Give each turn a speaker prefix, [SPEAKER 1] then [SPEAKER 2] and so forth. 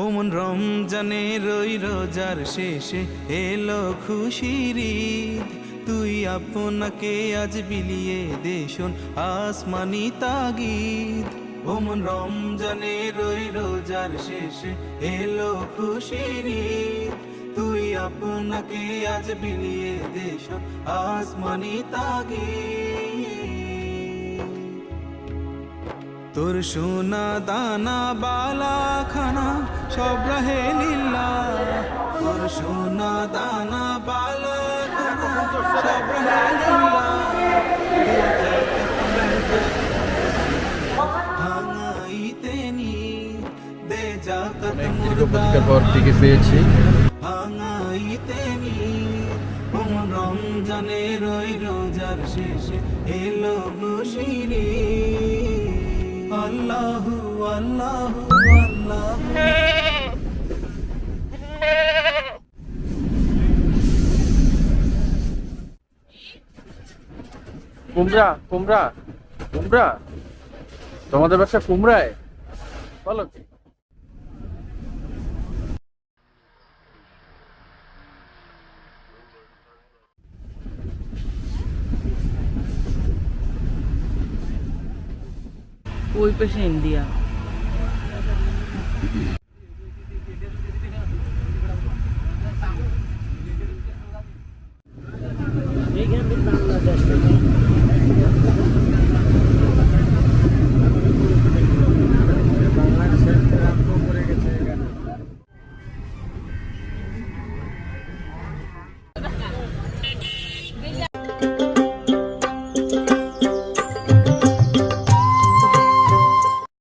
[SPEAKER 1] ওমন রমজানের ওই রোজার শেষে এলো খুশির ঈদ, তুই আপনাকে আজ বিলিয়ে দেশন আসমানি তাগিদ। ওমন রমজানের ওই রোজার শেষে এলো খুশির ঈদ, তুই আপনাকে আজ বিলিয়ে দেশন আসমানি তাগিদ। তোর সোনা দানা বালা খানা সব রহে লীলা, তোর সোনা দানা বালা খানা সব রহে লীলা। ভাঙাইতে নি দে জাকাত মুর্দার
[SPEAKER 2] পর থেকে পেয়েছি।
[SPEAKER 1] ভাঙাইতে নি ওমন রমজানের ওই রোজার শেষে এলো খুশির ঈদ। আল্লাহু আল্লাহু আল্লাহু।
[SPEAKER 2] কুমড়া কুমড়া কুমড়া, তোমাদের ব্যবসা কুমড়ায়? বলো কি?
[SPEAKER 3] ওই পাশে ইন্ডিয়া।